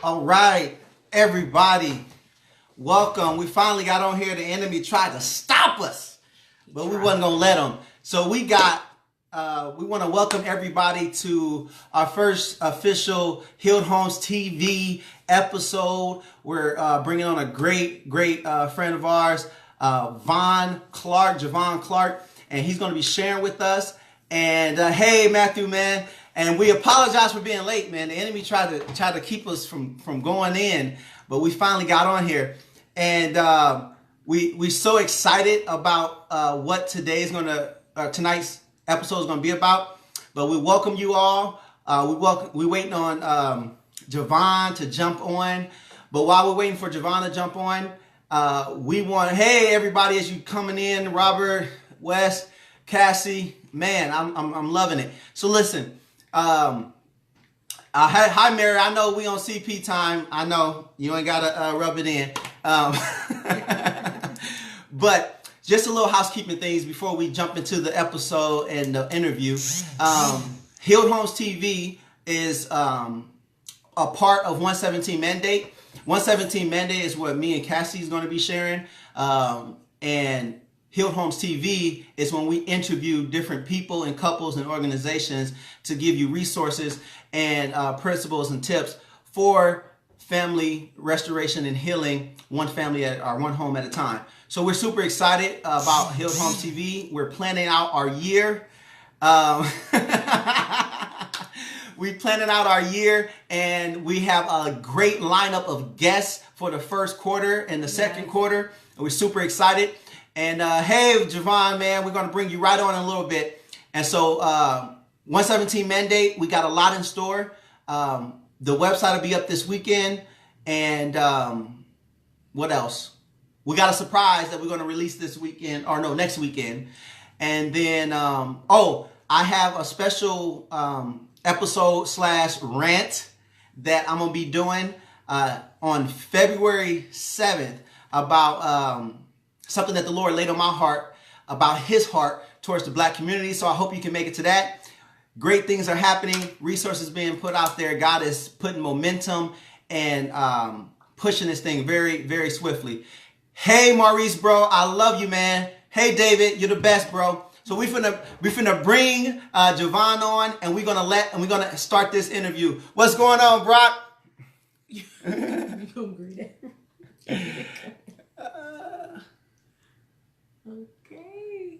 All right, everybody, welcome. We finally got on here. The enemy tried to stop us, but we wasn't gonna let him. So we want to welcome everybody to our first official Healed Homes TV episode. We're bringing on a great friend of ours, Javaughn Clark, and he's going to be sharing with us. And hey, Matthew, man. And we apologize for being late, man. The enemy tried to keep us from going in, but we finally got on here, and we're so excited about what tonight's episode is going to be about. But we welcome you all. We waiting on Javaughn to jump on. But while we're waiting for Javaughn to jump on, hey everybody, as you coming in, Robert, Wes, Cassie, man, I'm loving it. So listen. Hi Mary, I know we on CP time. I know you ain't gotta rub it in. But just a little housekeeping things before we jump into the episode and the interview. Healed Homes TV is a part of 117 Mandate. 117 Mandate is what me and Cassie is going to be sharing. And Healed Homes TV is when we interview different people and couples and organizations to give you resources and principles and tips for family restoration and healing, one family one home at a time. So we're super excited about Healed Homes TV. We're planning out our year. We're planning out our year, and we have a great lineup of guests for the first quarter and the second quarter. And we're super excited. And hey, Javaughn, man, we're going to bring you right on in a little bit. And so 117 Mandate, we got a lot in store. The website will be up this weekend. And what else? We got a surprise that we're going to release this weekend, or no, next weekend. And then, I have a special episode / rant that I'm going to be doing on February 7th about something that the Lord laid on my heart about his heart towards the black community. So I hope you can make it to that. Great things are happening. Resources being put out there. God is putting momentum and pushing this thing very, very swiftly. Hey, Maurice, bro. I love you, man. Hey, David. You're the best, bro. So we finna bring Javaughn on, and we're gonna start this interview. What's going on, Brock? You gonna greet it. Okay.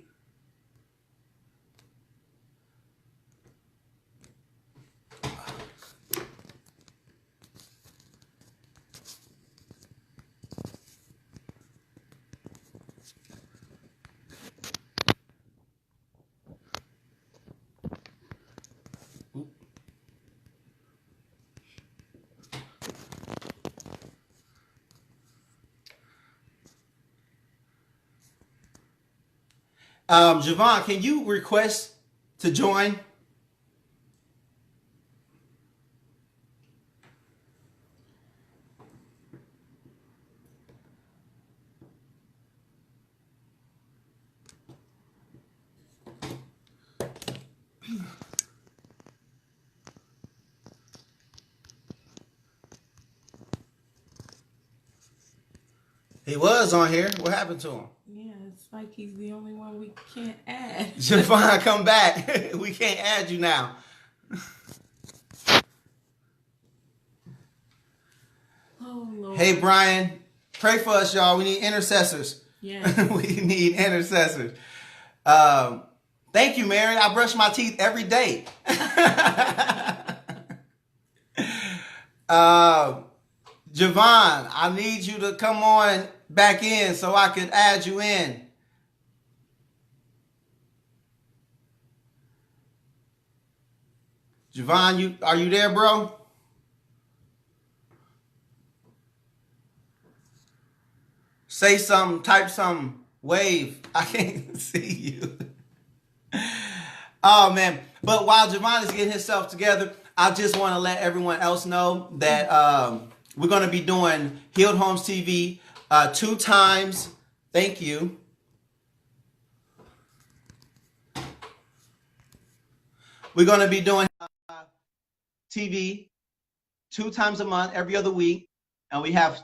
Javaughn, can you request to join? He was on here. What happened to him? Yeah, it's like he's the only one we can't add. Javaughn, come back. We can't add you now. Oh, Lord. Hey, Brian, pray for us, y'all. We need intercessors. Yeah. We need intercessors. Thank you, Mary. I brush my teeth every day. Javaughn, I need you to come on back in so I could add you in. Javaughn, are you there, bro? Say something, type something, wave. I can't see you. Oh, man. But while Javaughn is getting himself together, I just want to let everyone else know that we're going to be doing Healed Homes TV 2 times. Thank you. We're going to be doing TV 2 times a month, every other week. And we have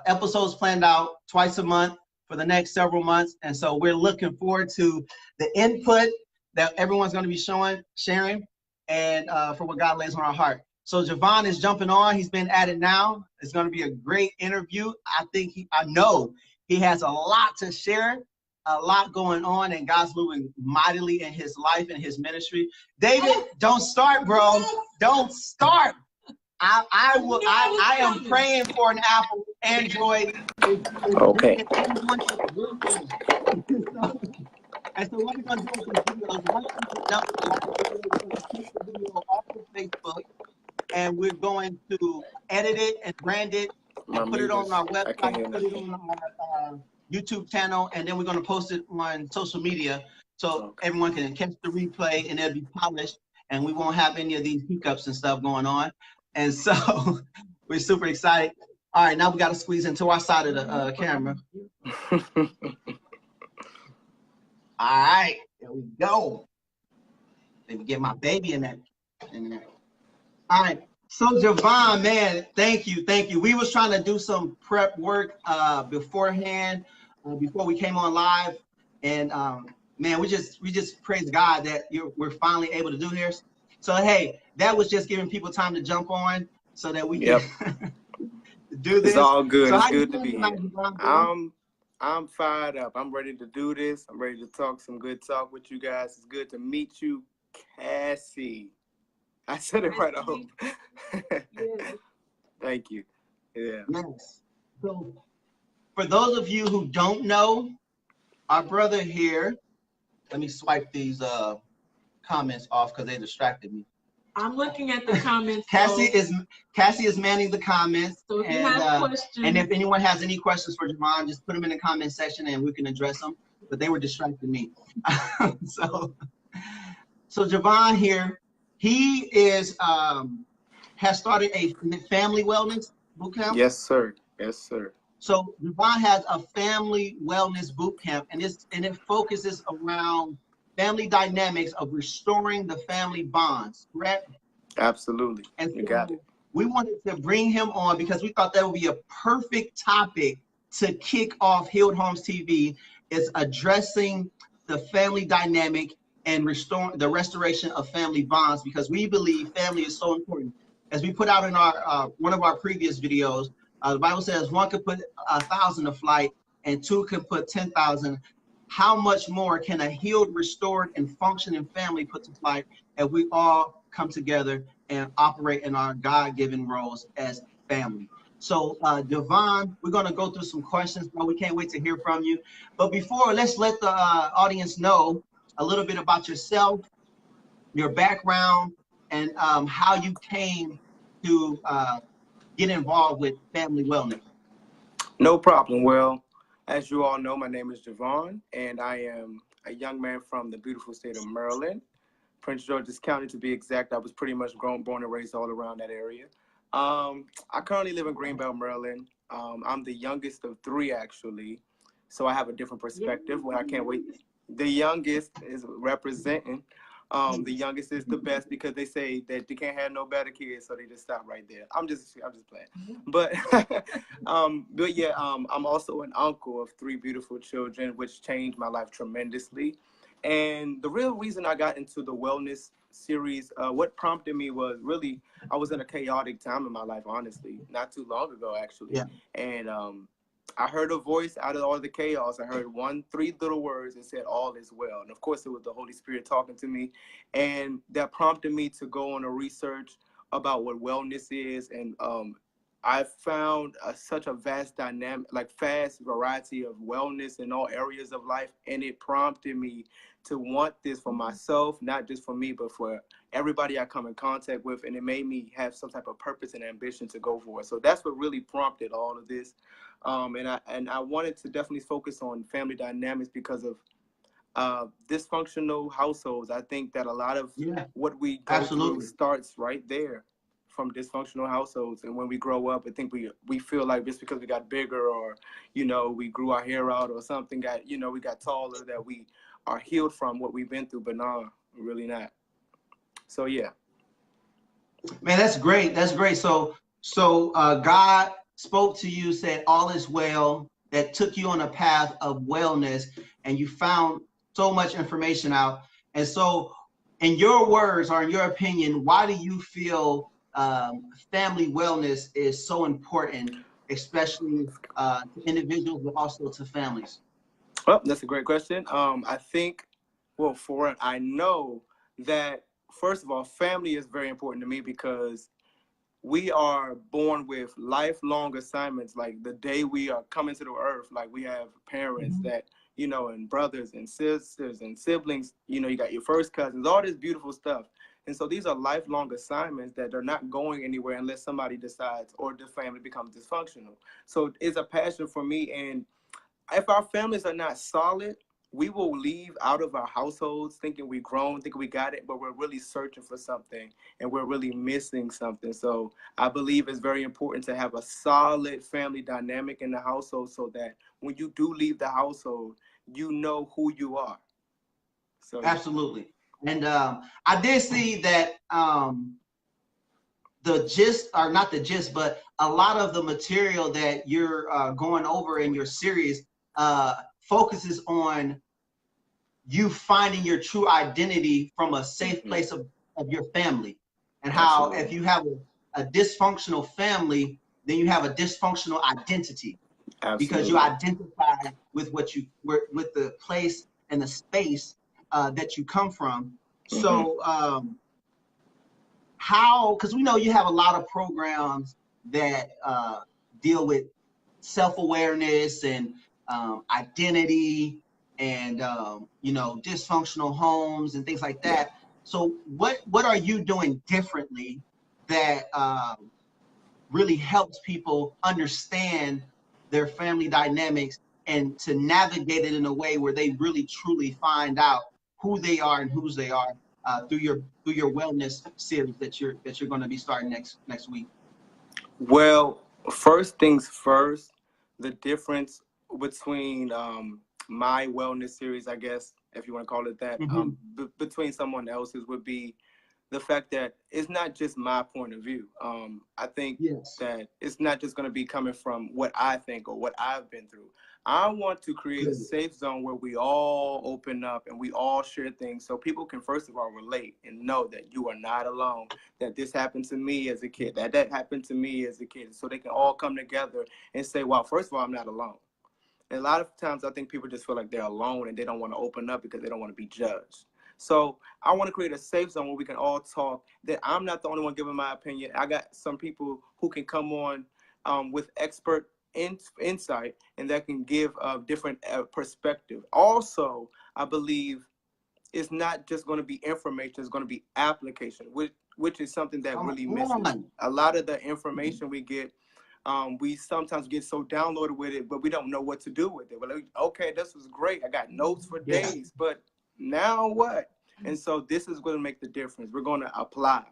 episodes planned out twice a month for the next several months. And so we're looking forward to the input that everyone's going to be sharing, and for what God lays on our heart. So Javaughn is jumping on. He's been at it now. It's going to be a great interview. I know he has a lot to share, a lot going on, and God's moving mightily in his life and his ministry. David, don't start, bro. Don't start. I am praying for an Apple, Android. Okay. And so what we're going to do with this video is one of the video off of Facebook, and we're going to edit it and brand it and put it on our website, put it on our YouTube channel, and then we're going to post it on social media so everyone can catch the replay and it'll be polished, and we won't have any of these hiccups and stuff going on. And so we're super excited. All right, now we got to squeeze into our side of the camera. All right, there we go. Let me get my baby in there. All right, so Javaughn, man, thank you. We was trying to do some prep work beforehand, before we came on live, and man, we just praise God that we're finally able to do this. So hey, that was just giving people time to jump on so that we can do this. It's all good. So it's good to be here. Javaughn? I'm fired up. I'm ready to do this. I'm ready to talk some good talk with you guys. It's good to meet you, Cassie. I said it right off. Thank you. Yeah. Yes. So for those of you who don't know, our brother here, let me swipe these comments off because they distracted me. I'm looking at the comments. Cassie is manning the comments. So if you have questions, and if anyone has any questions for Javaughn, just put them in the comment section and we can address them. But they were distracting me. So Javaughn here, he is has started a family wellness boot camp. Yes, sir. Yes, sir. So Javaughn has a family wellness boot camp, and it focuses around family dynamics of restoring the family bonds, correct? Absolutely. And so you got it. We wanted to bring him on because we thought that would be a perfect topic to kick off Healed Homes TV, is addressing the family dynamic and restoring the restoration of family bonds, because we believe family is so important. As we put out in our one of our previous videos, the Bible says one could put 1,000 to flight and 2 can put 10,000. How much more can a healed, restored, and functioning family put to flight if we all come together and operate in our God-given roles as family? So, Javaughn, we're going to go through some questions, bro. We can't wait to hear from you. But before, let's let the audience know a little bit about yourself, your background, and how you came to get involved with family wellness. No problem. Well, as you all know, my name is Javaughn, and I am a young man from the beautiful state of Maryland, Prince George's County to be exact. I was pretty much born and raised all around that area. I currently live in Greenbelt, Maryland. I'm the youngest of 3, actually, so I have a different perspective. Well, I can't wait. The youngest is representing. The youngest is the best because they say that you can't have no better kids, so they just stop right there. I'm just playing, but yeah, I'm also an uncle of 3 beautiful children, which changed my life tremendously. And the real reason I got into the wellness series, what prompted me was really I was in a chaotic time in my life, honestly, not too long ago, actually. Yeah. And I heard a voice out of all the chaos. I heard 3 little words that said, all is well. And of course, it was the Holy Spirit talking to me. And that prompted me to go on a research about what wellness is. And I found such a vast variety of wellness in all areas of life. And it prompted me to want this for myself, not just for me, but for everybody I come in contact with. And it made me have some type of purpose and ambition to go for it. So that's what really prompted all of this. And I wanted to definitely focus on family dynamics because of dysfunctional households. I think that a lot of what we go through starts right there from dysfunctional households. And when we grow up, I think we feel like just because we got bigger or, we grew our hair out or something, we got taller, that we are healed from what we've been through, but no, we're really not. So, yeah. Man, that's great. That's great. So So God spoke to you, said all is well, that took you on a path of wellness, and you found so much information out. And so, in your words or in your opinion, why do you feel family wellness is so important, especially to individuals, but also to families? Well, that's a great question. I think, well, for it, I know that first of all, family is very important to me because we are born with lifelong assignments. Like the day we are coming to the earth, like we have parents that, you know, and brothers and sisters and siblings, you know, you got your first cousins, all this beautiful stuff. And so these are lifelong assignments that are not going anywhere unless somebody decides or the family becomes dysfunctional. So it's a passion for me. And if our families are not solid, we will leave out of our households thinking we grown, thinking we got it, but we're really searching for something and we're really missing something. So I believe it's very important to have a solid family dynamic in the household so that when you do leave the household, you know who you are. So yeah. Absolutely. And I did see that the gist, or not the gist, but a lot of the material that you're going over in your series focuses on you finding your true identity from a safe place of your family. And how Absolutely. if you have a dysfunctional family, then you have a dysfunctional identity. Because you Absolutely. identify with what you with the place and the space that you come from. So how, because we know you have a lot of programs that deal with self-awareness and identity and you know, dysfunctional homes and things like Yeah. that. So what are you doing differently that really helps people understand their family dynamics and to navigate it in a way where they really truly find out who they are and whose they are through your wellness series that you're going to be starting next week? Well, first things first, the difference between my wellness series, I guess, if you want to call it that, Mm-hmm. between someone else's would be the fact that it's not just my point of view. I think Yes. that it's not just going to be coming from what I think or what I've been through. I want to create a Good. safe zone where we all open up and we all share things so people can, first of all, relate and know that you are not alone, that this happened to me as a kid, that happened to me as a kid. So they can all come together and say, well, first of all, I'm not alone. And a lot of times I think people just feel like they're alone and they don't want to open up because they don't want to be judged. So I want to create a safe zone where we can all talk, that I'm not the only one giving my opinion. I got some people who can come on with expert insight and that can give a different perspective. Also, I believe it's not just going to be information, it's going to be application, which is something that Come really misses. on. A lot of the information we get, we sometimes get so downloaded with it, but we don't know what to do with it. Well, okay, this was great. I got notes for Yes. days, but now what? And so this is going to make the difference. We're going to apply.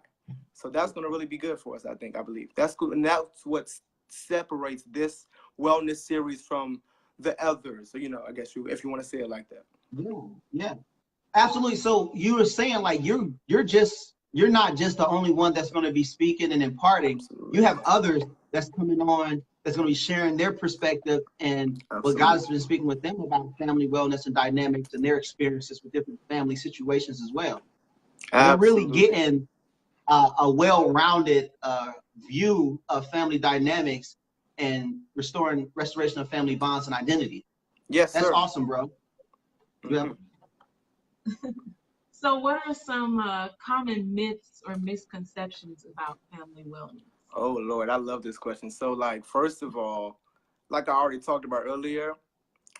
So that's going to really be good for us, I think, I believe. That's good. And that's what separates this wellness series from the others. So, you know, I guess if you want to say it like that. Yeah. Yeah. Absolutely. So you were saying like you're not just the only one that's going to be speaking and imparting. You Absolutely. have others that's coming on that's going to be sharing their perspective and what God has Absolutely. been speaking with them about family wellness and dynamics and their experiences with different family situations as well. We're really Absolutely. getting a well-rounded view of family dynamics and restoration of family bonds and identity. Yes, That's sir. awesome, bro. Yeah. Mhm. So, what are some common myths or misconceptions about family wellness? Oh, Lord, I love this question. So, like, first of all, like I already talked about earlier,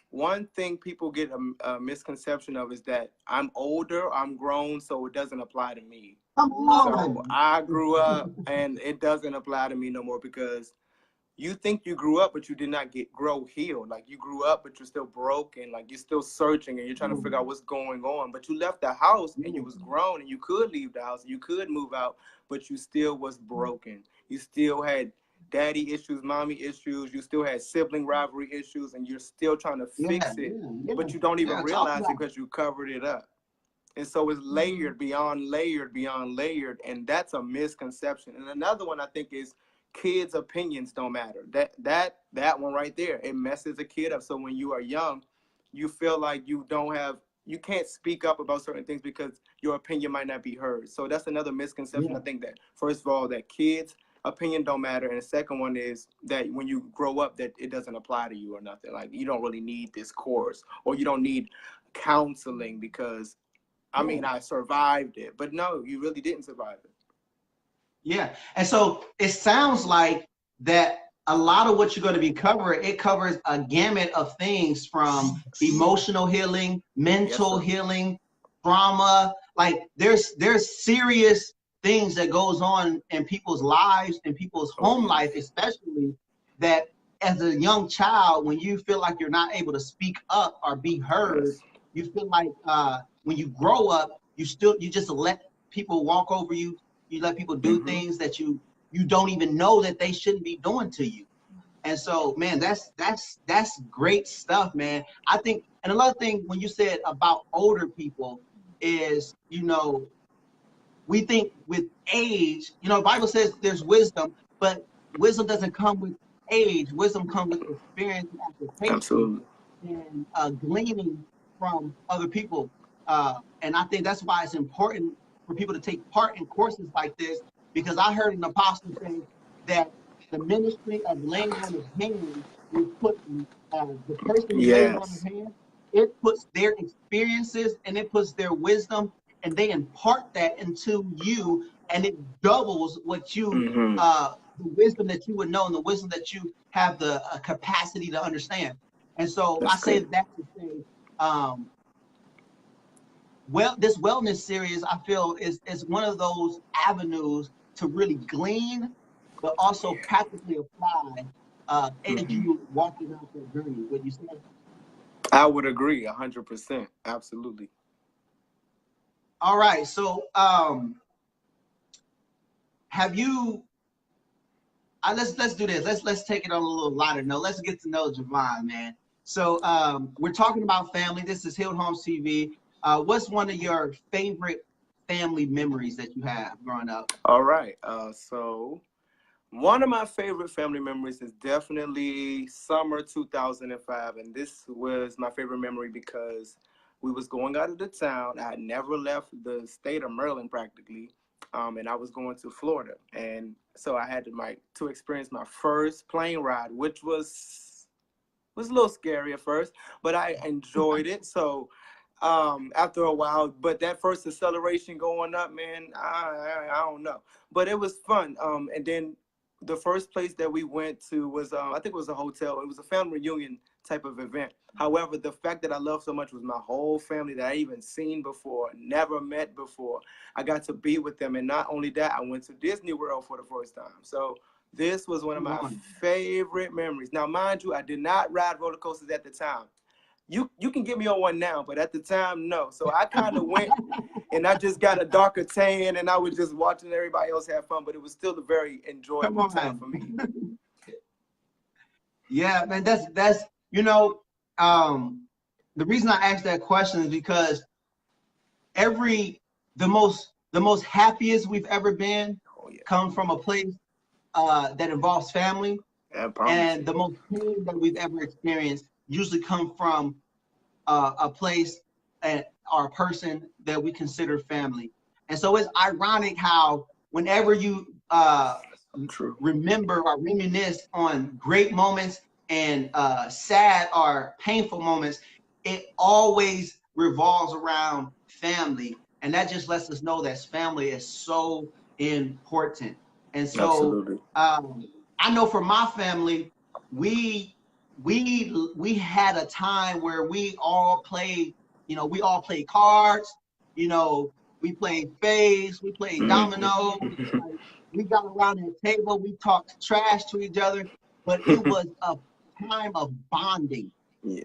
one thing people get a misconception of is that I'm older, I'm grown, so it doesn't apply to me. Come So on. I grew up and it doesn't apply to me no more because you think you grew up, but you did not grow healed. Like you grew up, but you're still broken. Like you're still searching and you're trying to figure out what's going on. But you left the house and you was grown and you could leave the house, and you could move out, but you still was broken. You still had daddy issues, mommy issues. You still had sibling rivalry issues, and you're still trying to Yeah, fix it, yeah, yeah. but you don't even Yeah, talk realize it about because you covered it up. And so it's layered beyond layered beyond layered, and that's a misconception. And another one I think is kids' opinions don't matter. That one right there, it messes a kid up. So when you are young, you feel like you can't speak up about certain things because your opinion might not be heard. So that's another misconception. I think that, first of all, that kids' opinion don't matter, and the second one is that when you grow up, that it doesn't apply to you or nothing. Like, you don't really need this course, or you don't need counseling because, I mean, I survived it. But no, you really didn't survive it. Yeah. And so it sounds like that a lot of what you're going to be covering, it covers a gamut of things from emotional healing, mental healing, trauma. Like there's serious things that goes on in people's lives and people's home life, especially, that as a young child, when you feel like you're not able to speak up or be heard, you feel like when you grow up, you just let people walk over you. You let people do things that you don't even know that they shouldn't be doing to you. And so, man, that's great stuff, man. I think, and another thing when you said about older people is, you know, we think with age, you know, the Bible says there's wisdom, but wisdom doesn't come with age. Wisdom comes with experience and application and gleaning from other people. And I think that's why it's important for people to take part in courses like this, because I heard an apostle say that the ministry of laying on of hands will put the person laying on of hands, it puts their experiences and it puts their wisdom, and they impart that into you, and it doubles what you the wisdom that you would know and the wisdom that you have the capacity to understand. And so I say that to say, well, this wellness series, I feel, is one of those avenues to really glean, but also practically apply as you walking out that journey. Would you say? I would agree 100%. Absolutely. All right. So, have you? Let's do this. Let's take it on a little lighter note. Let's get to know Javaughn, man. So, we're talking about family. This is Healed Homes TV. What's one of your favorite family memories that you have growing up? All right. So one of my favorite family memories is definitely summer 2005. And this was my favorite memory because we was going out of the town. I had never left the state of Maryland practically. And I was going to Florida. And so I had to experience my first plane ride, which was a little scary at first, but I enjoyed it. So after a while, but that first acceleration going up, man, I don't know, but it was fun. And then the first place that we went to was I think it was a hotel. It was a family reunion type of event. However, the fact that I loved so much was my whole family that I even seen before, never met before. I got to be with them, and not only that, I went to Disney World for the first time. So this was one of my favorite memories. Now, mind you, I did not ride roller coasters at the time. You can get me on one now, but at the time, no. So I kind of went and I just got a darker tan and I was just watching everybody else have fun, but it was still a very enjoyable time for me. Yeah, man, that's you know, the reason I asked that question is because the most happiest we've ever been come from a place that involves family, and the most pain that we've ever experienced usually come from a place or a person that we consider family. And so it's ironic how whenever you remember or reminisce on great moments and sad or painful moments, it always revolves around family. And that just lets us know that family is so important. And so I know for my family, we had a time where we all played, we all played cards, we played spades, we played dominoes, we got around that table, we talked trash to each other, but it was a time of bonding.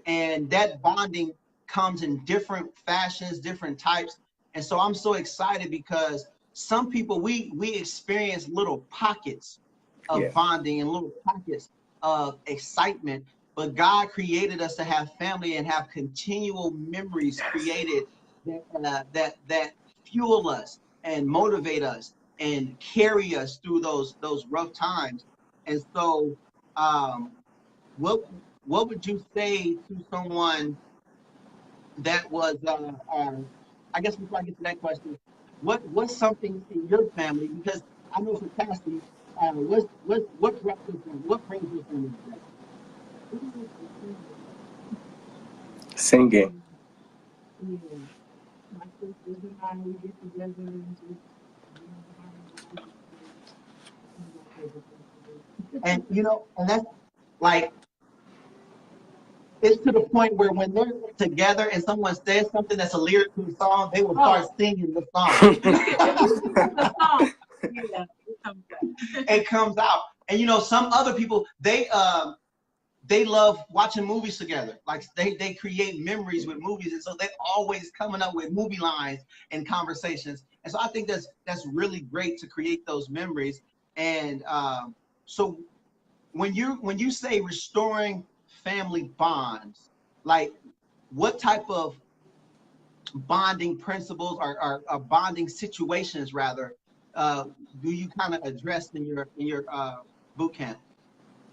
And that bonding comes in different fashions, different types. And so I'm so excited because some people, we experience little pockets of bonding and little pockets of excitement, but God created us to have family and have continual memories created that fuel us and motivate us and carry us through those rough times. And so, what would you say to someone that was, I guess before I get to that question, what's something in your family? Because I know for Cassie, what brought your family, what brings your family together? Singing. Yeah, my sisters and I, we get together and just, you know, have a nice day. One of my favorite things to do. And and that's like, it's to the point where when they're together and someone says something that's a lyric to a song, they will start singing the song. The song, yeah, it comes out. It comes out. And some other people, they love watching movies together. Like they create memories with movies, and so they're always coming up with movie lines and conversations. And so I think that's really great to create those memories. And so when you say restoring family bonds, like what type of bonding principles or bonding situations rather do you kind of address in your boot camp?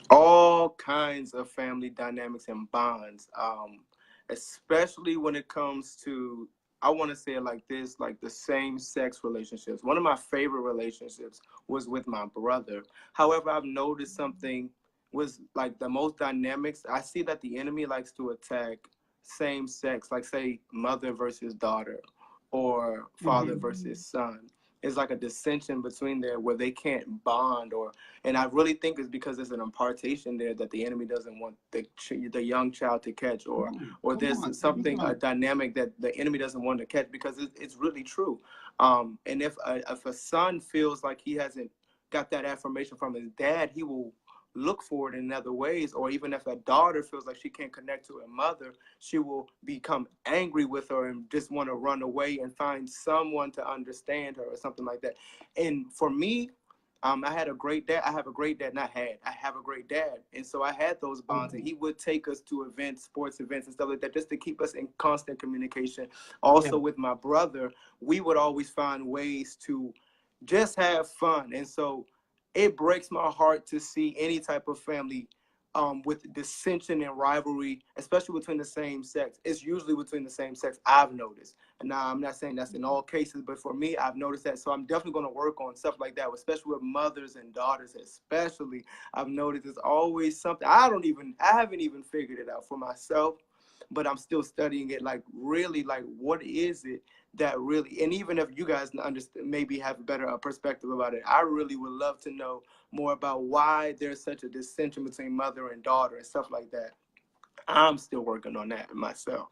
All kinds of family dynamics and bonds, especially when it comes to, I want to say it like this, like the same sex relationships. One of my favorite relationships was with my brother. However, I've noticed something was like the most dynamics. I see that the enemy likes to attack same sex, like say mother versus daughter or father versus son. It's like a dissension between there where they can't bond, and I really think it's because there's an impartation there that the enemy doesn't want the young child to catch, or there's something, a dynamic that the enemy doesn't want to catch, because it's really true. And if a son feels like he hasn't got that affirmation from his dad, he will look for it in other ways. Or even if a daughter feels like she can't connect to her mother, she will become angry with her and just want to run away and find someone to understand her or something like that. And for me, I had a great dad. I have a great dad. I have a great dad. And so I had those bonds, and he would take us to events, sports events and stuff like that, just to keep us in constant communication. Also with my brother, we would always find ways to just have fun. And so it breaks my heart to see any type of family with dissension and rivalry, especially between the same sex. It's usually between the same sex, I've noticed. And now I'm not saying that's in all cases, but for me, I've noticed that. So I'm definitely going to work on stuff like that, especially with mothers and daughters, especially. I've noticed there's always something. I haven't even figured it out for myself, but I'm still studying it. Like, really, like, what is it that really, and even if you guys understand, maybe have a better perspective about it, I really would love to know more about why there's such a dissension between mother and daughter and stuff like that. I'm still working on that myself.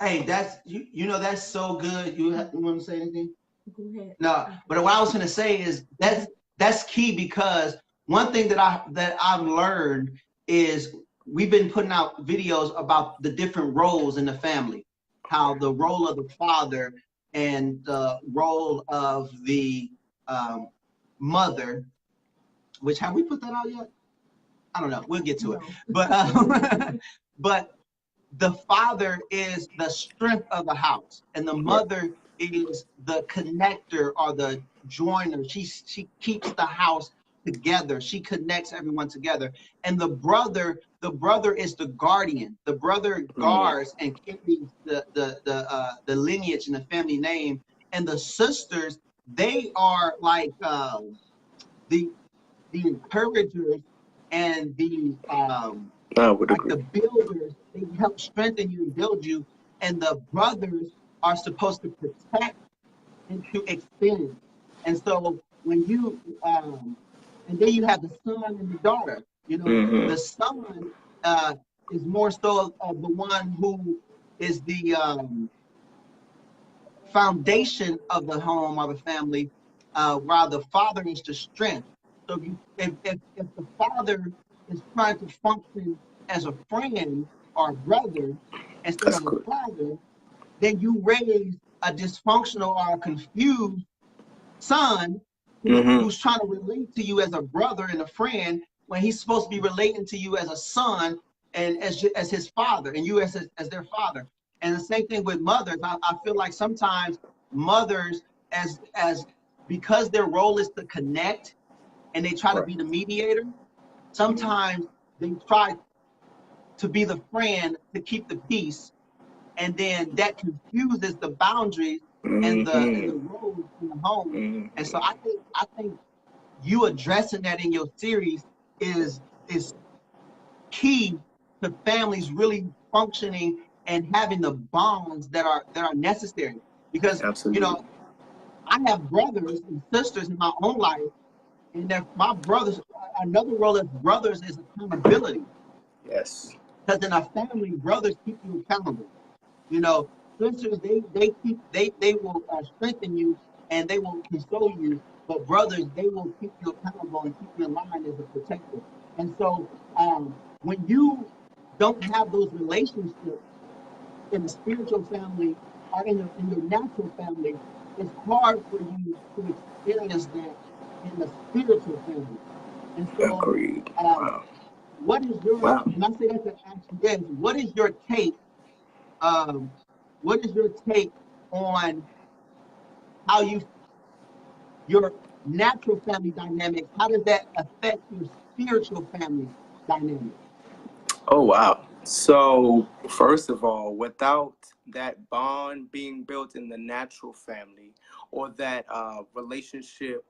Hey, that's that's so good. You want to say anything? Go ahead. No, but what I was going to say is that's key, because one thing that I've learned is we've been putting out videos about the different roles in the family, how the role of the father and the role of the mother, which, have we put that out yet? I don't know. We'll get to it. But but the father is the strength of the house, and the mother is the connector or the joiner. She keeps the house together. She connects everyone together. And the brother is the guardian. The brother guards and carries the lineage and the family name. And the sisters, they are like the encouragers and the the builders. They help strengthen you and build you. And the brothers are supposed to protect and to extend. And so when you and then you have the son and the daughter. The son is more so of the one who is the foundation of the home or the family, while the father is the strength. So if the father is trying to function as a friend or a brother instead of a father, then you raise a dysfunctional or a confused son who's trying to relate to you as a brother and a friend, when he's supposed to be relating to you as a son and as his father, and you as their father. And the same thing with mothers. I feel like sometimes mothers, as because their role is to connect, and they try to Right. be the mediator. Sometimes they try to be the friend to keep the peace, and then that confuses the boundaries and the roles in the home. And so I think you addressing that in your series is key to families really functioning and having the bonds that are necessary. Because Absolutely. I have brothers and sisters in my own life, and that my brothers, another role as brothers is accountability. Yes. Because in a family, brothers keep you accountable. You know, sisters, they will strengthen you and they will console you, but brothers, they will keep you accountable and keep you in line as a protector. And so when you don't have those relationships in a spiritual family or in your natural family, it's hard for you to experience that in the spiritual family. And so Agreed. um, Wow. what is your, Wow. and I say that to ask you guys, um, what is your take on how your natural family dynamics, how does that affect your spiritual family dynamics? Oh, wow. So, first of all, without that bond being built in the natural family or that relationship,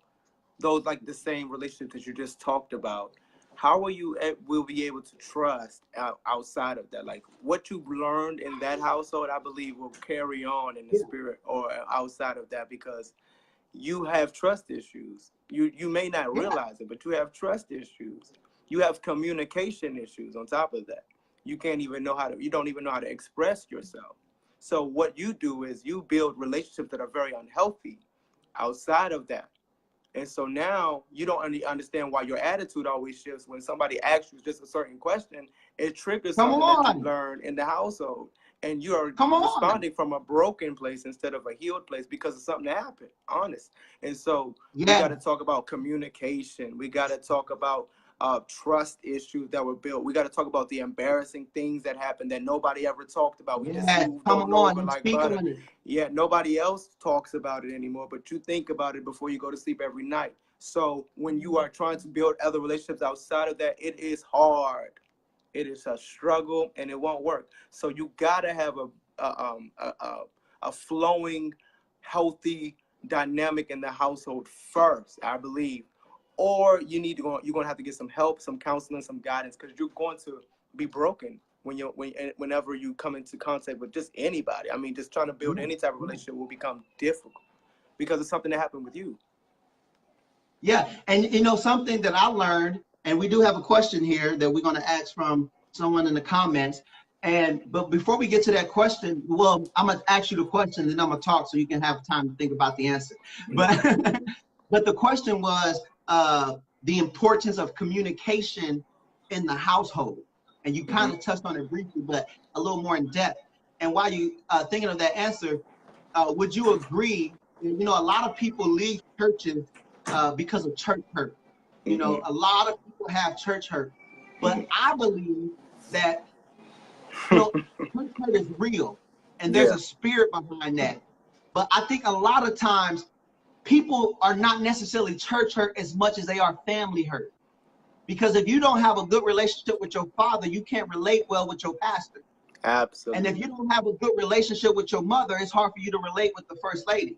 those like the same relationship that you just talked about, how will you will be able to trust outside of that? Like what you've learned in that household, I believe will carry on in the Yeah, spirit or outside of that because you have trust issues. You may not yeah, realize it, but you have trust issues. You have communication issues on top of that. You don't even know how to express yourself. So what you do is you build relationships that are very unhealthy outside of that. And so now you don't understand why your attitude always shifts when somebody asks you just a certain question. It triggers come something that you on, learn in the household. And you are come on. responding from a broken place instead of a healed place because of something that happened, honest. And so we got Yeah, to talk about communication. We got to talk about trust issues that were built. We got to talk about the embarrassing things that happened that nobody ever talked about. We just yes, smoothed come on over on, you like speak butter. on it. Yeah, nobody else talks about it anymore, but you think about it before you go to sleep every night. So when you are trying to build other relationships outside of that, it is hard. It is a struggle, and it won't work. So you gotta have a flowing, healthy dynamic in the household first, I believe. Or you're gonna have to get some help, some counseling, some guidance, because you're going to be broken whenever you come into contact with just anybody. I mean, just trying to build Yeah, any type of yeah. relationship will become difficult because it's something that happened with you. Yeah, and something that I learned, and we do have a question here that we're going to ask from someone in the comments. And but before we get to that question, well, I'm gonna ask you the question, then I'm gonna talk so you can have time to think about the answer. But but the question was the importance of communication in the household, and you kind Mm-hmm. of touched on it briefly, but a little more in depth. And while you thinking of that answer, would you agree? A lot of people leave churches because of church hurt. Mm-hmm. A lot of people have church hurt, but Mm-hmm. I believe that church hurt is real, and there's Yeah, a spirit behind that. But I think a lot of times people are not necessarily church hurt as much as they are family hurt. Because if you don't have a good relationship with your father, you can't relate well with your pastor. And if you absolutely. don't have a good relationship with your mother, it's hard for you to relate with the first lady,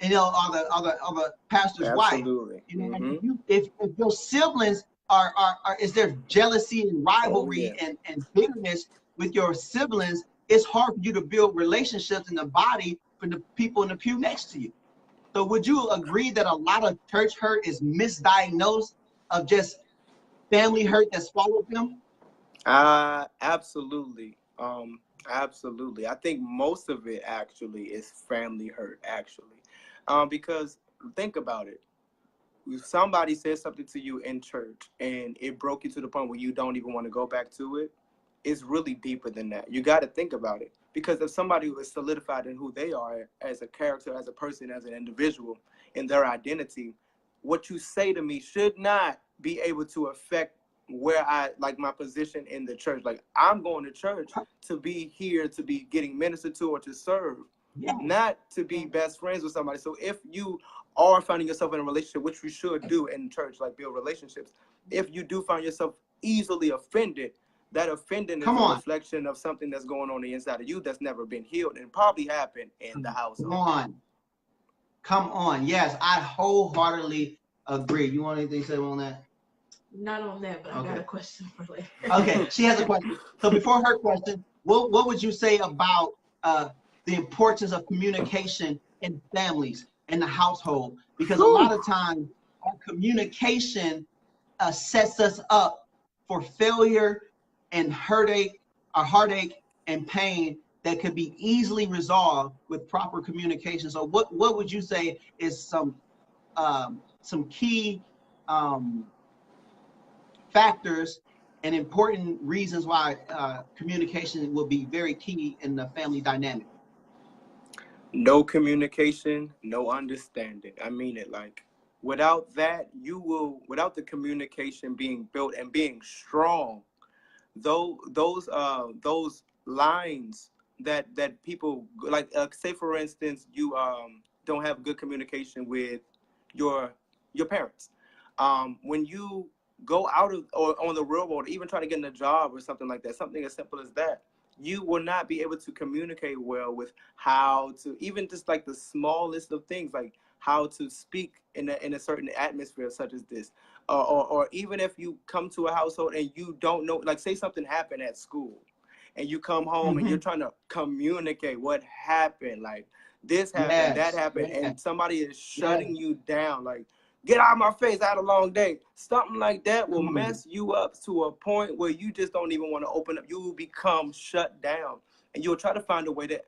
or the pastor's wife. Absolutely. And Mm-hmm. if your siblings are is there jealousy and Oh, rivalry yeah. and bitterness with your siblings, it's hard for you to build relationships in the body for the people in the pew next to you. So would you agree that a lot of church hurt is misdiagnosed of just family hurt that swallowed them? Absolutely. Absolutely. I think most of it actually is family hurt, actually. Because think about it. If somebody says something to you in church and it broke you to the point where you don't even want to go back to it, it's really deeper than that. You got to think about it. Because if somebody who is solidified in who they are as a character, as a person, as an individual, in their identity, what you say to me should not be able to affect where I like my position in the church. Like I'm going to church to be here, to be getting ministered to or to serve. Yes. not to be best friends with somebody. So if you are finding yourself in a relationship, which you should do in church, like build relationships, if you do find yourself easily offended, that offending is Come a on. reflection of something that's going on the inside of you that's never been healed and probably happened in the Come household. on. Come on. Yes, I wholeheartedly agree. You want anything to say on that? Not on that, but I got Okay. a question for later. Okay, she has a question. So before her question, what would you say about the importance of communication in families, in the household? Because a lot Whew. of times our communication sets us up for failure and heartache and pain that could be easily resolved with proper communication. So what would you say is some key factors and important reasons why communication will be very key in the family dynamic? No communication, no understanding. I mean it. Like, without that, without the communication being built and being strong, though those lines that people like, say for instance, you don't have good communication with your parents. When you go out of or on the real world, even trying to get in a job or something like that, something as simple as that, you will not be able to communicate well with how to, even just like the smallest of things, like how to speak in a certain atmosphere such as this. Or even if you come to a household and you don't know, like say something happened at school and you come home and you're trying to communicate what happened, like this happened, that Yes, happened, yes, and somebody is yes. shutting you down, like, get out of my face, I had a long day. Something like that will Come on. mess you up to a point where you just don't even want to open up. You will become shut down, and you'll try to find a way to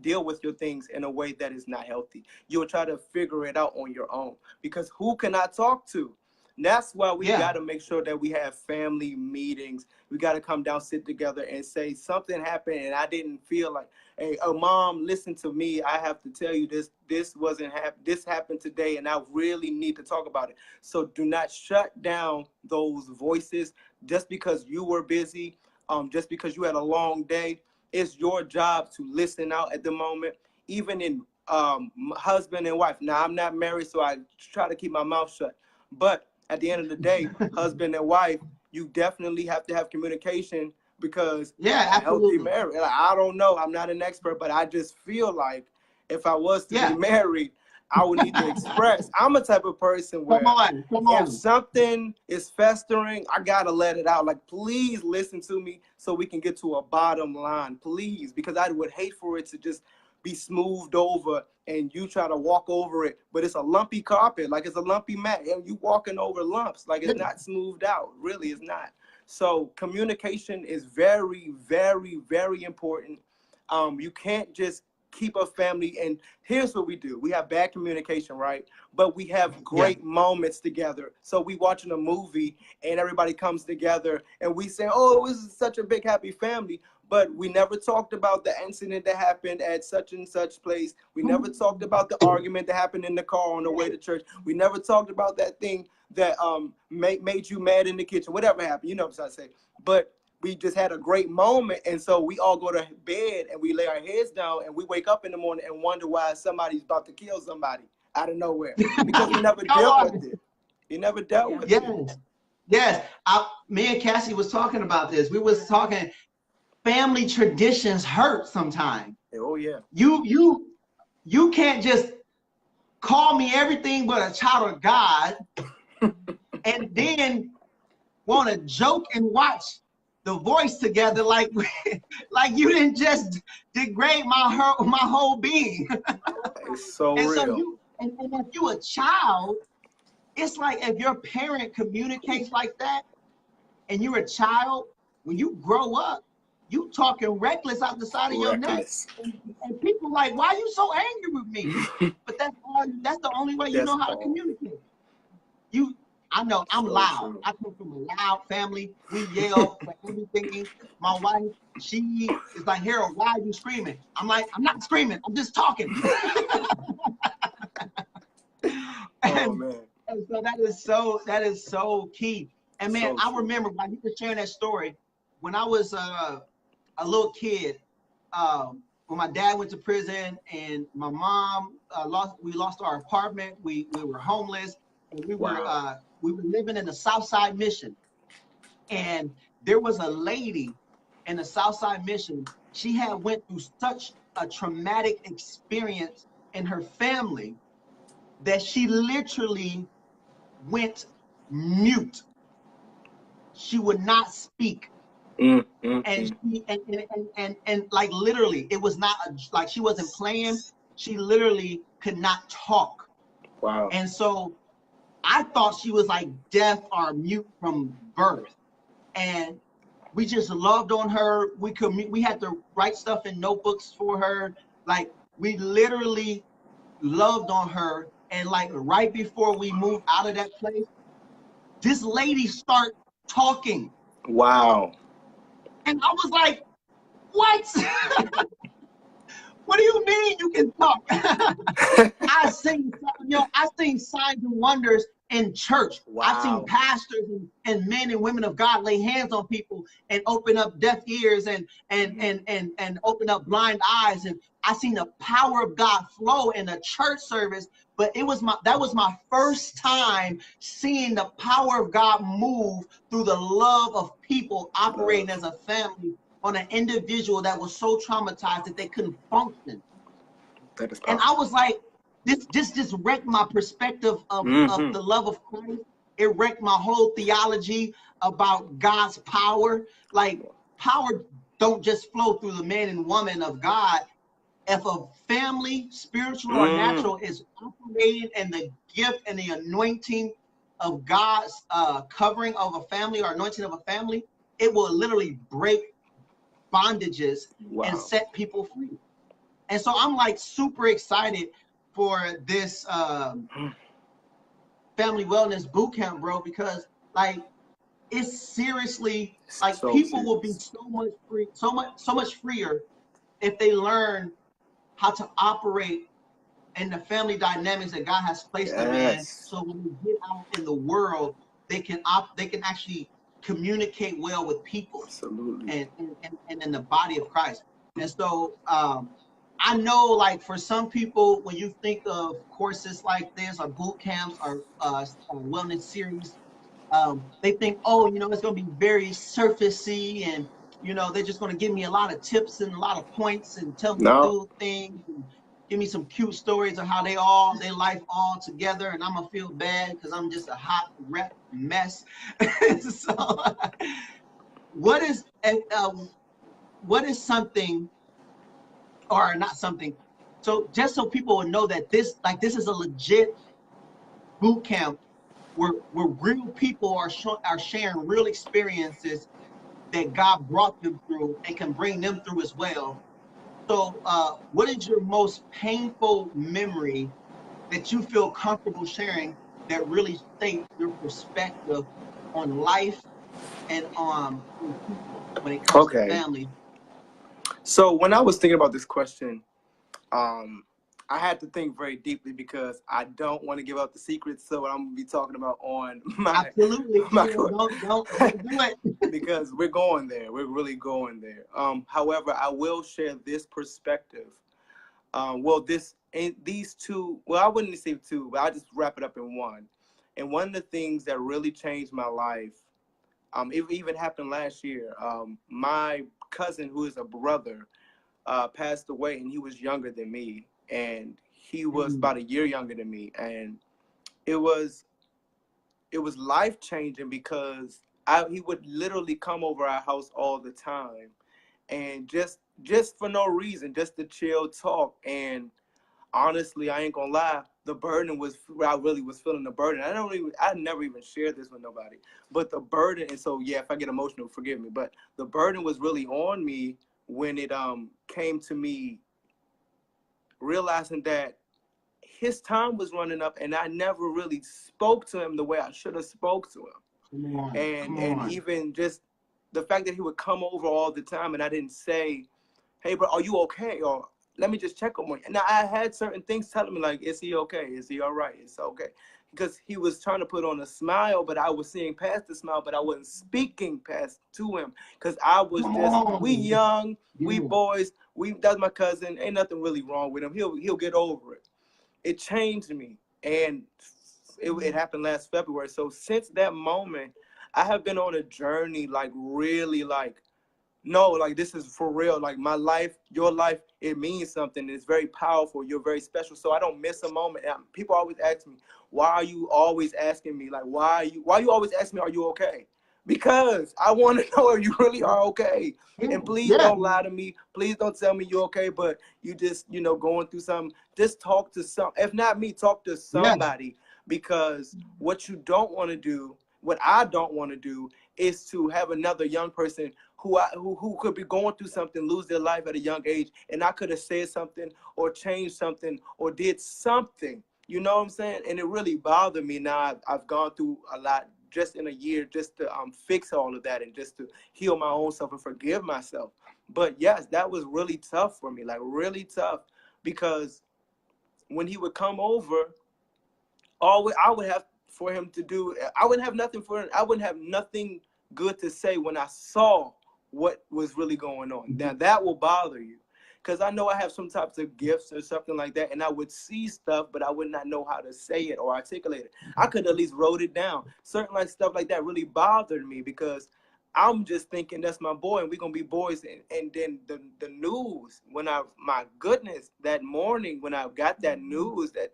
deal with your things in a way that is not healthy. You'll try to figure it out on your own, because who can I talk to? And that's why we Yeah. got to make sure that we have family meetings. We got to come down, sit together, and say something happened and I didn't feel like, hey, mom, listen to me. I have to tell you this. This happened today, and I really need to talk about it. So do not shut down those voices just because you were busy, just because you had a long day. It's your job to listen out at the moment, even in husband and wife. Now, I'm not married, so I try to keep my mouth shut. But at the end of the day, husband and wife, you definitely have to have communication, because Yeah, a healthy absolutely. marriage, like, I don't know, I'm not an expert, but I just feel like if I was to Yeah. be married, I would need to express. I'm a type of person Come where on, come if on. something is festering, I gotta let it out. Like, please listen to me so we can get to a bottom line, please, because I would hate for it to just be smoothed over and you try to walk over it, but it's a lumpy carpet, like it's a lumpy mat, and you walking over lumps, like it's not smoothed out. Really, it's not. So communication is very, very, very important. You can't just keep a family, and here's what we do. We have bad communication, right? But we have Yeah. great moments together. So we watching a movie and everybody comes together and we say, oh, this is such a big happy family. But we never talked about the incident that happened at such and such place. We never talked about the argument that happened in the car on the way to church. We never talked about that thing that made you mad in the kitchen, whatever happened, you know what I'm saying. But we just had a great moment, and so we all go to bed and we lay our heads down and we wake up in the morning and wonder why somebody's about to kill somebody out of nowhere, because we never Come dealt on. with it. You never dealt with Yes, it. yes. Me and Cassie was talking about this. We was talking family traditions hurt sometimes. Oh yeah. You can't just call me everything but a child of God and then want to joke and watch The Voice together like like you didn't just degrade my whole being. It's so And so real. and if you a child, it's like if your parent communicates like that and you're a child, when you grow up, you talking reckless out the side of your neck. Reckless. And people like, why are you so angry with me? But that's the only way you That's know how to all. communicate. I know I'm So loud. true. I come from a loud family. We yell for everything. My wife, she is like, Harold, why are you screaming? I'm like, I'm not screaming. I'm just talking. Oh man. And so that is so key. And man, So I true. remember when you were sharing that story, when I was a little kid, when my dad went to prison and my mom we lost our apartment. We were homeless, and Wow. we were living in the South Side Mission. And there was a lady in the South Side Mission. She had went through such a traumatic experience in her family that she literally went mute. She would not speak. And Mm. she and like literally, it was not like she wasn't playing. She literally could not talk. Wow. And so I thought she was like deaf or mute from birth. And we just loved on her. We had to write stuff in notebooks for her. Like we literally loved on her. And like right before we moved out of that place, this lady start talking. Wow. And I was like, what? What do you mean you can talk? I seen, I seen signs and wonders in church. I've seen Wow. pastors and men and women of God lay hands on people and open up deaf ears and open up blind eyes. And I seen the power of God flow in a church service. But that was my first time seeing the power of God move through the love of people operating as a family on an individual that was so traumatized that they couldn't function. That is And powerful. I was like, this just wrecked my perspective of the love of Christ. It wrecked my whole theology about God's power. Like power don't just flow through the man and woman of God. If a family, spiritual or natural, is operating in the gift and the anointing of God's covering of a family or anointing of a family, it will literally break bondages and set people free. And so I'm like super excited for this family wellness boot camp, bro, because like it's seriously like So people will be serious. so much freer if they learn how to operate in the family dynamics that God has placed them in. Yes. So when they get out in the world, they can actually communicate well with people Absolutely. and in the body of Christ. And so I know, like for some people, when you think of courses like this or boot camps or wellness series, they think, oh, it's going to be very surfacey and, they're just going to give me a lot of tips and a lot of points and tell me to No. do things and give me some cute stories of how their life all together, and I'm going to feel bad because I'm just a hot wreck mess. So what is something or not something, so just so people will know that this is a legit boot camp where real people are sharing real experiences that God brought them through and can bring them through as well. So what is your most painful memory that you feel comfortable sharing that really shaped your perspective on life and on people when it comes to Okay. family? So when I was thinking about this question, um, I had to think very deeply because I don't want to give out the secrets. So what I'm gonna be talking about on my Absolutely. my Don't do it. because we're going there. We're really going there. However, I will share this perspective. Well, these two. Well, I wouldn't say two, but I'll just wrap it up in one. And one of the things that really changed my life, it even happened last year. My cousin, who is a brother, passed away, and he was younger than me, and he was about a year younger than me, and it was life changing because he would literally come over our house all the time, and just for no reason, just to chill, talk, and honestly, I ain't gonna lie, the burden was, I really was feeling the burden. I never even shared this with nobody, but the burden, and so yeah, if I get emotional, forgive me, but the burden was really on me when it came to me realizing that his time was running up and I never really spoke to him the way I should have spoke to him. And even just the fact that he would come over all the time and I didn't say, hey bro, are you okay? Or let me just check on you. And I had certain things telling me like, is he okay? Is he all right? It's okay. because he was trying to put on a smile, but I was seeing past the smile, but I wasn't speaking past to him because I was just, we young, we boys, that's my cousin. Ain't nothing really wrong with him. He'll get over it. It changed me, and it happened last February. So since that moment, I have been on a journey, like really, like, no, like this is for real. Like my life, your life, it means something. It's very powerful. You're very special. So I don't miss a moment. And people always ask me, why are you always asking me? Like, why you always ask me, are you okay? Because I want to know if you really are okay. And please don't lie to me. Please don't tell me you're okay, but you just, you know, going through something. Just talk to if not me, talk to somebody. Because what you don't want to do, what I don't want to do, is to have another young person who could be going through something, lose their life at a young age, and I could have said something or changed something or did something. You know what I'm saying? And it really bothered me. Now I've gone through a lot just in a year just to fix all of that and just to heal my own self and forgive myself. But yes, that was really tough for me, like really tough, because when he would come over, all I would have for him to do, I wouldn't have nothing for him. I wouldn't have nothing good to say when I saw what was really going on. Now that will bother you, because I know I have some types of gifts or something like that, and I would see stuff, but I would not know how to say it or articulate it. I could at least wrote it down. Certain like stuff like that really bothered me, because I'm just thinking that's my boy and we're gonna be boys. And then the news, my goodness, that morning when I got that news that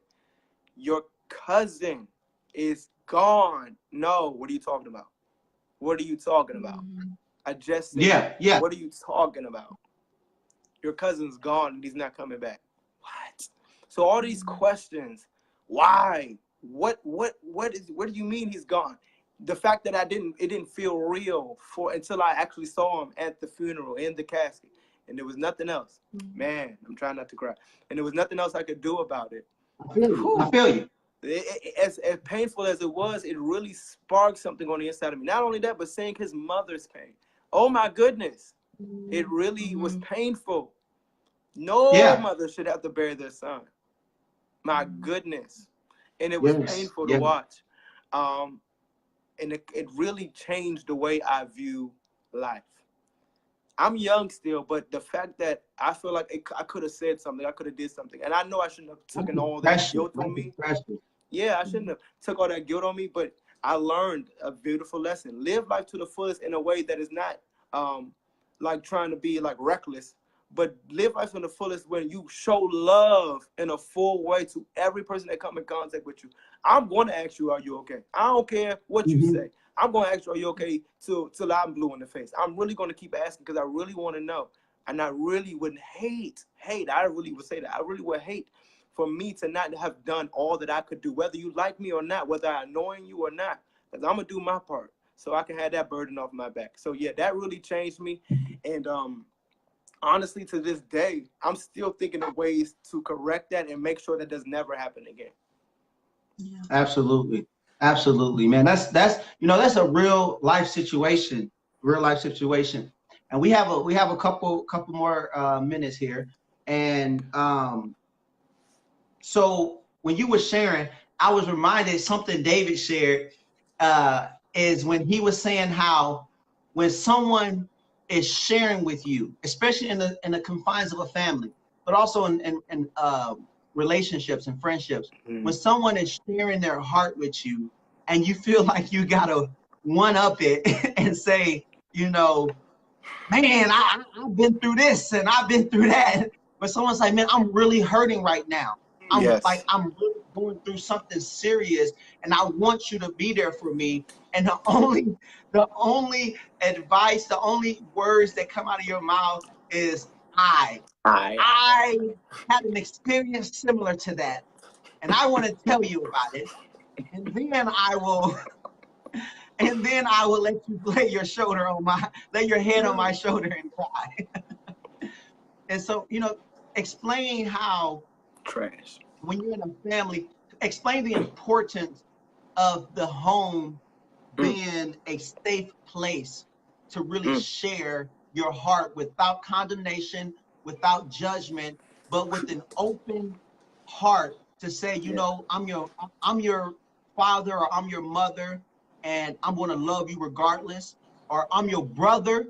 your cousin is gone. No, what are you talking about? What are you talking about? I just said, what are you talking about? Your cousin's gone and he's not coming back. What? So all these questions, why? What do you mean he's gone? The fact that it didn't feel real until I actually saw him at the funeral in the casket. And there was nothing else. Man, I'm trying not to cry. And there was nothing else I could do about it. I feel you. As painful as it was, it really sparked something on the inside of me. Not only that, but seeing his mother's pain. Oh my goodness. It really was painful. No mother should have to bury their son. My goodness. And it was painful to watch. And it really changed the way I view life. I'm young still, but the fact that I feel like I could have said something, I could have did something. And I know I shouldn't have taken all that guilt on me. Yeah, I shouldn't have took all that guilt on me, but I learned a beautiful lesson. Live life to the fullest in a way that is not like trying to be like reckless, but live life to the fullest when you show love in a full way to every person that come in contact with you. I'm going to ask you, are you okay? I don't care what you say. I'm going to ask you, are you okay, till I'm blue in the face. I'm really going to keep asking because I really want to know. And I really would hate, I really would say that. I really would hate for me to not have done all that I could do, whether you like me or not, whether I'm annoying you or not, because I'm going to do my part so I can have that burden off my back. So, yeah, that really changed me. And honestly, to this day, I'm still thinking of ways to correct that and make sure that does never happen again. Yeah. Absolutely. Absolutely, man. That's you know, that's a real life situation. And we have a couple more minutes here. And so when you were sharing, I was reminded something David shared is when he was saying how when someone is sharing with you, especially in the confines of a family, but also in relationships and friendships, when someone is sharing their heart with you and you feel like you gotta one up it and say, you know, man, I've been through this and I've been through that. But someone's like, man, I'm really hurting right now. I'm really going through something serious and I want you to be there for me. And the only advice, the only words that come out of your mouth is I had an experience similar to that. And I want to tell you about it. And then I will let you lay your head on my shoulder and cry. And so, you know, explain how when you're in a family, explain the importance of the home being a safe place to really share your heart without condemnation, without judgment, but with an open heart to say, you know, I'm your father or I'm your mother and I'm going to love you regardless, or I'm your brother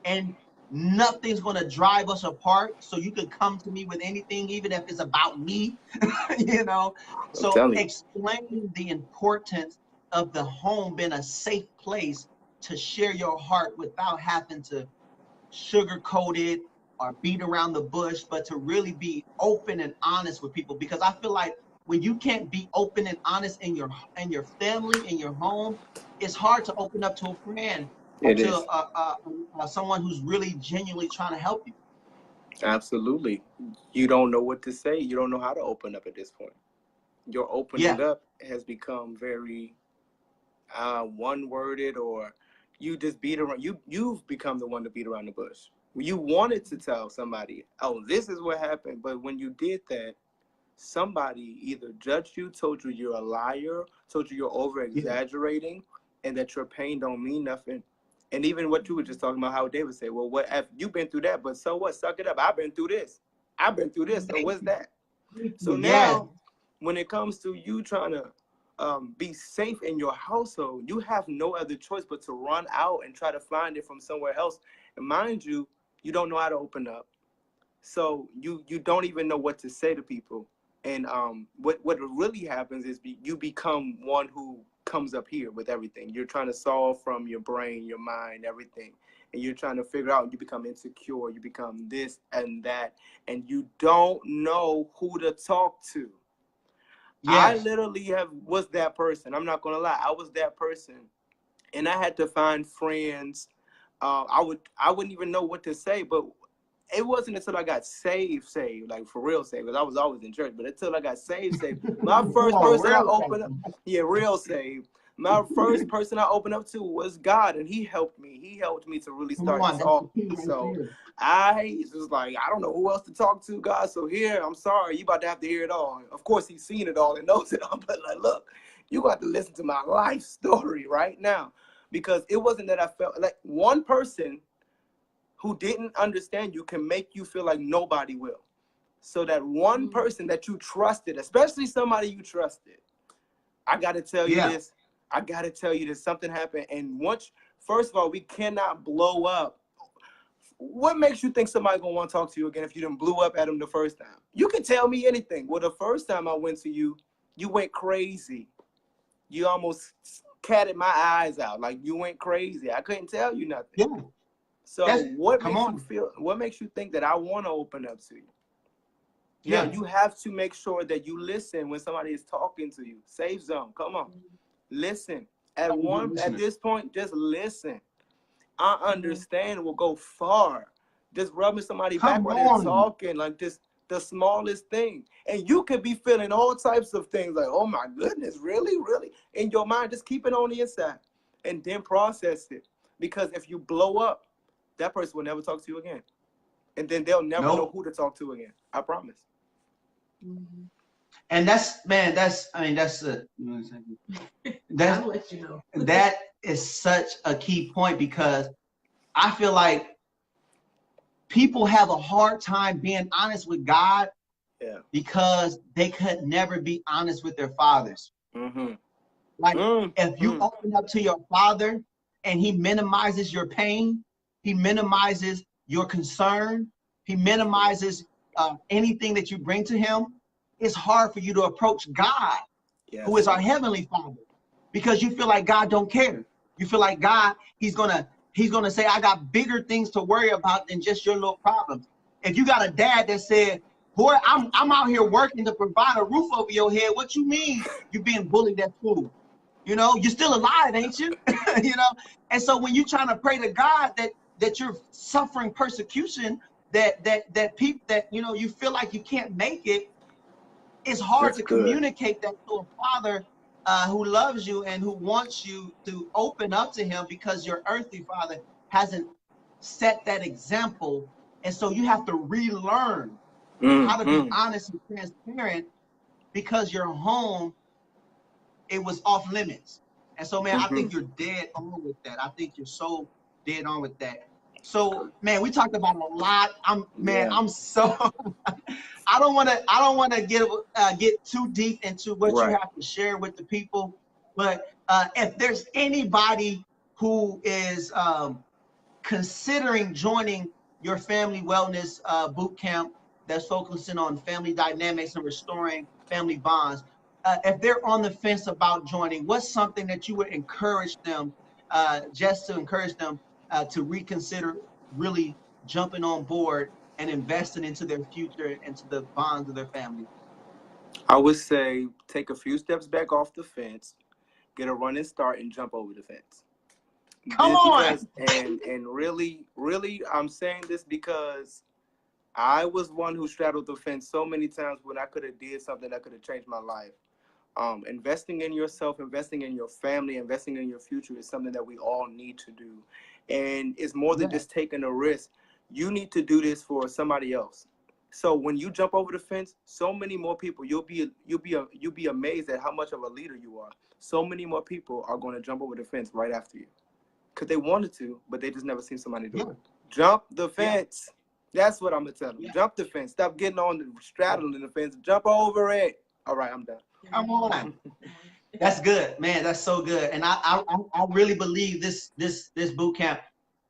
and nothing's going to drive us apart. So you can come to me with anything, even if it's about me, you know? I'm So telling you. explaining the importance of the home being a safe place to share your heart without having to sugarcoat it or beat around the bush, but to really be open and honest with people. Because I feel like when you can't be open and honest in your family, in your home, it's hard to open up to a friend or It to is. someone who's really genuinely trying to help you. Absolutely. You don't know what to say. You don't know how to open up at this point. Your opening Yeah, up has become very one-worded, or you just beat around. You've become the one to beat around the bush. You wanted to tell somebody, oh, this is what happened, but when you did that, somebody either judged you, told you you're a liar, told you you're over yeah, exaggerating, and that your pain don't mean nothing. And even what you were just talking about, how David said, well, what if you've been through that, but so what? Suck it up. I've been through this. I've been through this. So thank what's you, that? thank So you. Yes, now, when it comes to you trying to be safe in your household, you have no other choice but to run out and try to find it from somewhere else. And mind you, you don't know how to open up. So you don't even know what to say to people. And what really happens is you become one who comes up here with everything. You're trying to solve from your brain, your mind, everything. And you're trying to figure out, you become insecure, you become this and that, and you don't know who to talk to. I yes, literally was that person. I'm not gonna lie, I was that person, and I had to find friends. I wouldn't even know what to say, but it wasn't until I got saved, like for real saved, because I was always in church, but until I got saved. My come first on, person I real opened up, thing. yeah, real saved. My first person I opened up to was God, and He helped me. He helped me to really Come start on, that's the talking. key right So there. I was like, I don't know who else to talk to, God. So here, I'm sorry, you about to have to hear it all. Of course, He's seen it all and knows it all, but like, look, you got to listen to my life story right now, because it wasn't that I felt like one person who didn't understand you can make you feel like nobody will. So that one person that you trusted, especially somebody you trusted, I got to tell you Yeah, this. I got to tell you this. Something happened. And once, first of all, we cannot blow up. What makes you think somebody going to want to talk to you again if you didn't blew up at them the first time? You can tell me anything. Well, the first time I went to you, you went crazy. You almost catted my eyes out. Like, you went crazy. I couldn't tell you nothing. yeah, So that's, what come makes you on. feel, what makes you think that I want to open up to you? Now, Yeah, you have to make sure that you listen when somebody is talking to you. Safe zone. Come on. Listen. I'm a good At listener. this point, just listen. I understand will go far. Just rubbing somebody back Come while they're on. talking, like just the smallest thing. And you could be feeling all types of things like, oh my goodness, really? Really? In your mind, just keep it on the inside and then process it. Because if you blow up, that person will never talk to you again. And then they'll never know Nope. who to talk to again. I promise. And that's, man, that's, I mean, that's a, that's, I'll let you know. that is such a key point, because I feel like people have a hard time being honest with God Yeah. because they could never be honest with their fathers. Mm-hmm. Like, if you Mm-hmm. open up to your father and he minimizes your pain, he minimizes your concern, he minimizes anything that you bring to him, it's hard for you to approach God, who is Yes. our heavenly Father, because you feel like God don't care. You feel like God, he's gonna say, I got bigger things to worry about than just your little problems. If you got a dad that said, boy, I'm out here working to provide a roof over your head, what you mean you're being bullied at school? You know, you're still alive, ain't you? You know, and so when you're trying to pray to God that you're suffering persecution, that people, that you know, you feel like you can't make it, it's hard That's to good. communicate that to a father who loves you and who wants you to open up to him, because your earthly father hasn't set that example. And so you have to relearn how to be Mm-hmm. honest and transparent, because your home, it was off limits. And so, man, I Mm-hmm. think you're dead on with that. I think you're so dead on with that. So man, we talked about a lot. Yeah. I'm so I don't want to get too deep into what you Right. have to share with the people. But if there's anybody who is considering joining your family wellness boot camp that's focusing on family dynamics and restoring family bonds, if they're on the fence about joining, what's something that you would encourage them, just to encourage them to reconsider really jumping on board and investing into their future, into the bonds of their family? I would say take a few steps back off the fence, get a running start, and jump over the fence. Come on. Because and really, I'm saying this because I was one who straddled the fence so many times when I could have did something that could have changed my life. Investing in yourself, investing in your family, investing in your future is something that we all need to do. And it's more than just taking a risk. You need to do this for somebody else. So when you jump over the fence, so many more people, you'll be amazed at how much of a leader you are. So many more people are going to jump over the fence right after you because they wanted to, but they just never seen somebody do it. Jump the fence. That's what I'm gonna tell them. Jump the fence. Stop getting on the straddling the fence. Jump over it. All right, I'm done. Come on. That's good, man. That's so good. And I really believe this boot camp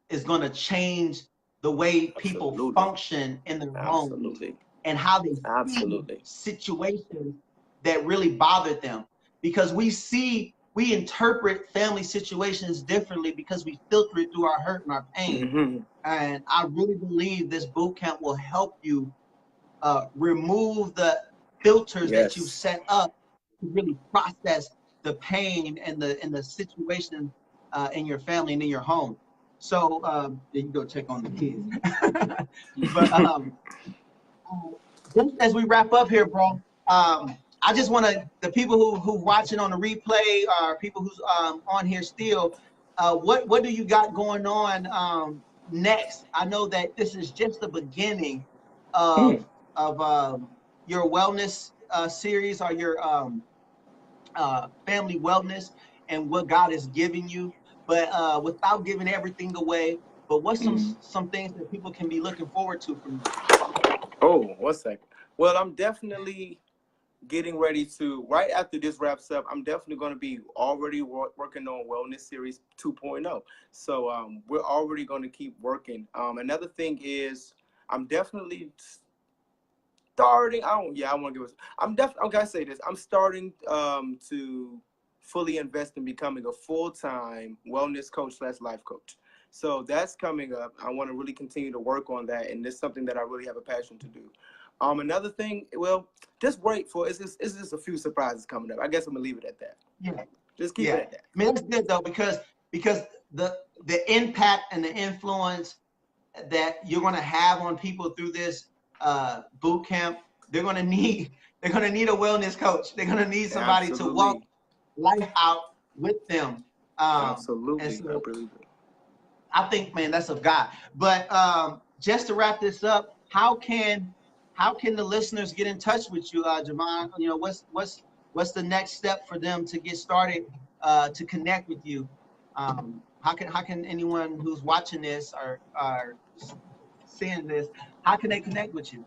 is going to change the way people function in their homes and how they see situations that really bothered them. Because we interpret family situations differently because we filter it through our hurt and our pain. And I really believe this boot camp will help you remove the filters that you set up to really process the pain and the situation in your family and in your home. So you can go check on the kids. But just as we wrap up here, bro, I just want the people who watching on the replay, or people who's on here still, what do you got going on next? I know that this is just the beginning of your wellness series, or your family wellness and what God is giving you. But without giving everything away, but what's some things that people can be looking forward to from you? Oh, 1 second. Well, I'm definitely getting ready to, right after this wraps up, I'm definitely going to be already working on Wellness Series 2.0. So we're already going to keep working. Another thing is I'm definitely starting. I want to give us. I'm definitely. Okay, I say this. I'm starting to fully invest in becoming a full-time wellness coach / life coach. So that's coming up. I want to really continue to work on that, and it's something that I really have a passion to do. Another thing, well, just wait for it's just a few surprises coming up. I guess I'm gonna leave it at that. Yeah, just keep it at that. I mean, that's good though, because the impact and the influence that you're gonna have on people through this boot camp, they're gonna need a wellness coach. They're gonna need somebody to walk life out with them. Absolutely, and so I believe it. I think, man, that's of God. But just to wrap this up, how can the listeners get in touch with you, Javaughn? You know, what's the next step for them to get started to connect with you? How can anyone who's watching this or seeing this, how can they connect with you?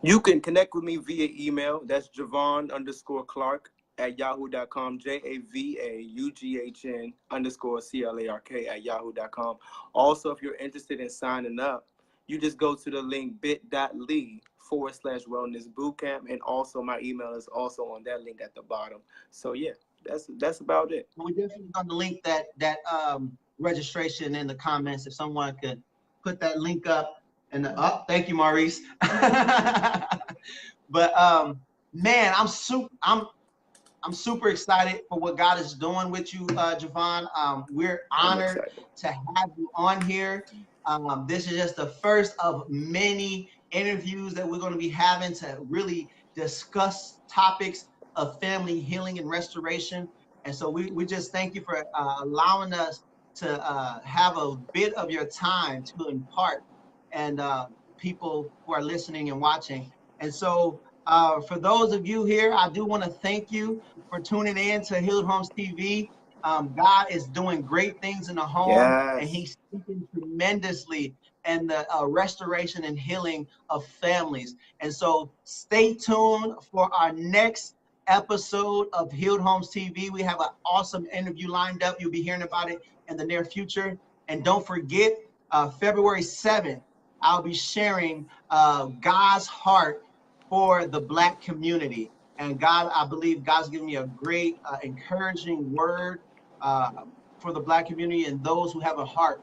You can connect with me via email. That's Javaughn_Clark at yahoo.com, JAVAUGHN_CLARK at yahoo.com. Also, if you're interested in signing up, you just go to the link bit.ly/wellness bootcamp, and also my email is also on that link at the bottom. So yeah, that's about it. We definitely going to link that registration in the comments. If someone could put that link up. And thank you, Maurice. But man, I'm super excited for what God is doing with you, Javaughn. We're honored to have you on here. This is just the first of many interviews that we're going to be having to really discuss topics of family healing and restoration. And so we just thank you for allowing us to have a bit of your time to impart and people who are listening and watching. And so for those of you here, I do want to thank you for tuning in to Healed Homes TV. God is doing great things in the home, and Yes. He's speaking tremendously in the restoration and healing of families. And so stay tuned for our next episode of Healed Homes TV. We have an awesome interview lined up. You'll be hearing about it in the near future. And don't forget, February 7th, I'll be sharing God's heart for the Black community. And God, I believe God's giving me a great encouraging word for the Black community and those who have a heart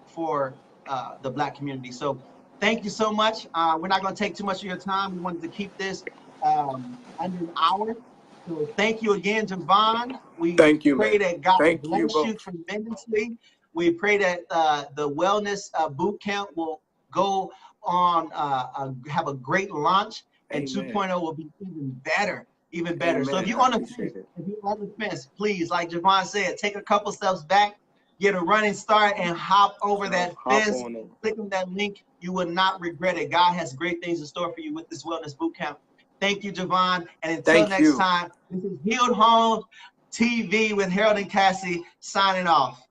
for the Black community. So thank you so much. We're not going to take too much of your time. We wanted to keep this under an hour. So thank you again, Javaughn. We Thank you, pray man. that God Thank you bless you both. tremendously. We pray that the wellness boot camp will go on, have a great launch, and Amen. 2.0 will be even better, even better. So if Amen. you're I on the appreciate fence, it. if you're on the fence, please, like Javaughn said, take a couple steps back, get a running start, and hop over that Hop fence. on it. Click on that link. You will not regret it. God has great things in store for you with this wellness boot camp. Thank you, Javaughn. And until Thank next you. time, this is Healed Homes TV with Harold and Cassie signing off.